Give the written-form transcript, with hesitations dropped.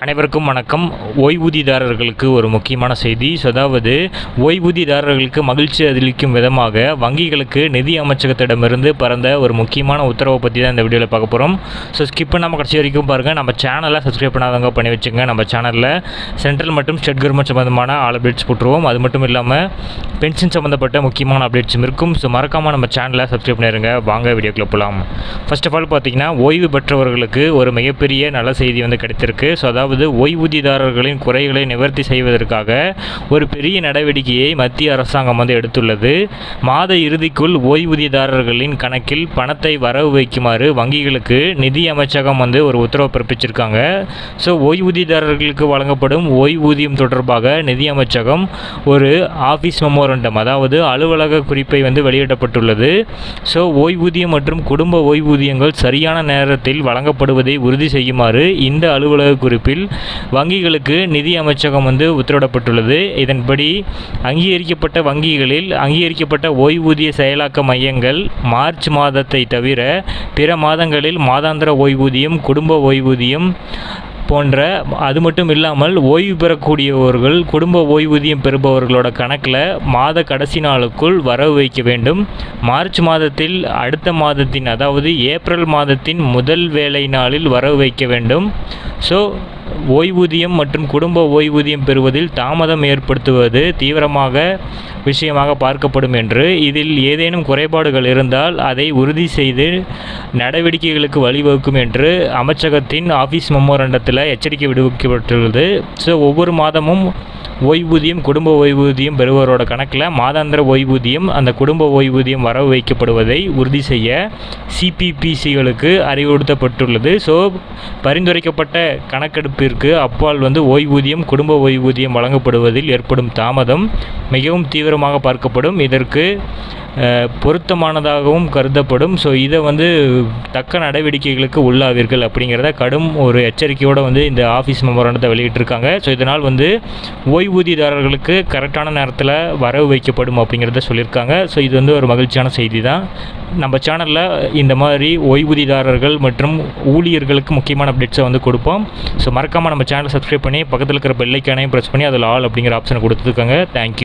அனைவருக்கும் வணக்கம். ஓய்வூதியதாரர்களுக்கு ஒரு முக்கியமான செய்தி. அதாவது ஓய்வூதியதாரர்களுக்கு மகிழ்ச்சி அளிக்கும் விதமாக வங்கிகளுக்கு நிதி அமைச்சகத்திடமிருந்து பறந்த ஒரு முக்கியமான உத்தரவை பற்றி தான் இந்த வீடியோவில் பார்க்க போகிறோம். ஸ்கிப் பண்ணாமல் கடைசி வரைக்கும் பாருங்கள். நம்ம சேனலை சப்ஸ்கிரைப் பண்ணாதவங்க பண்ணி வச்சுங்க. நம்ம சேனலில் சென்ட்ரல் மற்றும் ஸ்டேட் கவர்மெண்ட் சம்மந்தமான ஆல் அப்டேட்ஸ் போட்டுருவோம். அது மட்டும் இல்லாமல் பென்ஷன் சம்மந்தப்பட்ட முக்கியமான அப்டேட்ஸும் இருக்கும். மறக்காமல் நம்ம சேனலை சப்ஸ்கிரைப் பண்ணிடுங்க. வாங்க வீடியோக்குள்ள போகலாம். ஃபர்ஸ்ட் ஆஃப் ஆல் பார்த்தீங்கன்னா, ஓய்வு பெற்றவர்களுக்கு ஒரு மிகப்பெரிய நல்ல செய்தி கிடைத்திருக்கு. அதாவது ஓய்வூதியதாரர்களின் குறைகளை நிவர்த்தி செய்வதற்காக ஒரு பெரிய நடவடிக்கையை மத்திய அரசாங்கம் எடுத்துள்ளது. மாத இறுதிக்குள் ஓய்வூதியதாரர்களின் கணக்கில் பணத்தை வரவு வைக்குமாறு வங்கிகளுக்கு நிதி அமைச்சகம் ஒரு உத்தரவு பிறப்பிச்சிருக்காங்க. ஓய்வூதியதாரர்களுக்கு வழங்கப்படும் ஓய்வூதியம் தொடர்பாக நிதி அமைச்சகம் ஒரு ஆஃபீஸ் மெமோரண்டம், அதாவது அலுவலக குறிப்பை வெளியிடப்பட்டுள்ளது. ஓய்வூதியம் மற்றும் குடும்ப ஓய்வூதியங்கள் சரியான நேரத்தில் வழங்கப்படுவதை உறுதி செய்யுமாறு இந்த அலுவலக குறிப்பில் வங்கிகளுக்கு நிதி அமைச்சகம் உத்தரவிடப்பட்டுள்ளது. இதன்படி அங்கீகரிக்கப்பட்ட வங்கிகளில் அங்கீகரிக்கப்பட்ட ஓய்வூதிய செயலாக்க மையங்கள் மார்ச் மாதத்தை தவிர பிற மாதங்களில் மாதாந்திர ஓய்வூதியம், குடும்ப ஓய்வூதியம் போன்ற, அது மட்டும் இல்லாமல் ஓய்வு பெறக்கூடியவர்கள் குடும்ப ஓய்வூதியம் பெறுபவர்களோட கணக்கில் மாத கடைசி நாளுக்குள் வரவு வைக்க வேண்டும். மார்ச் மாதத்தில் அடுத்த மாதத்தின், அதாவது ஏப்ரல் மாதத்தின் முதல் வேலை நாளில் வரவு வைக்க வேண்டும். ஓய்வூதியம் மற்றும் குடும்ப ஓய்வூதியம் பெறுவதில் தாமதம் ஏற்படுத்துவது தீவிரமாக விஷயமாக பார்க்கப்படும் என்று, இதில் ஏதேனும் குறைபாடுகள் இருந்தால் அதை உறுதி செய்து நடவடிக்கைகளுக்கு வழிவகுக்கும் என்று அமைச்சகத்தின் ஆஃபீஸ் மெமோரண்டத்தில் எச்சரிக்கை விடுவிக்கப்பட்டுள்ளது. ஒவ்வொரு மாதமும் ஓய்வூதியம், குடும்ப ஓய்வூதியம் பெறுவோரோட கணக்கில் மாதாந்திர ஓய்வூதியம், அந்த குடும்ப ஓய்வூதியம் வரவு வைக்கப்படுவதை உறுதி செய்ய சிபிபிசிகளுக்கு அறிவுறுத்தப்பட்டுள்ளது. பரிந்துரைக்கப்பட்ட கணக்கெடுப்பிற்கு அப்பால் ஓய்வூதியம், குடும்ப ஓய்வூதியம் வழங்கப்படுவதில் ஏற்படும் தாமதம் மிகவும் தீவிரமாக பார்க்கப்படும். இதற்கு பொருத்தமானதாகவும் கருதப்படும். இதை தக்க நடவடிக்கைகளுக்கு உள்ளாவீர்கள் அப்படிங்கிறத கடும் ஒரு எச்சரிக்கையோடு இந்த ஆஃபீஸ் மெமோரண்டத்தை வெளியிட்டிருக்காங்க. இதனால் ஓய்வூதியதாரர்களுக்கு கரெக்டான நேரத்தில் வரவு வைக்கப்படும் அப்படிங்கிறத சொல்லியிருக்காங்க. இது ஒரு மகிழ்ச்சியான செய்தி தான். நம்ம சேனலில் இந்த மாதிரி ஓய்வூதியதாரர்கள் மற்றும் ஊழியர்களுக்கு முக்கியமான அப்டேட்ஸை கொடுப்போம். மறக்காமல் நம்ம சேனலை சப்ஸ்கிரைப் பண்ணி பக்கத்தில் இருக்கிற பெல் ஐக்கானையும் ப்ரெஸ் பண்ணி அதில் ஆல் அப்படிங்கிற ஆப்ஷனை கொடுத்துருக்காங்க. தேங்க்யூ.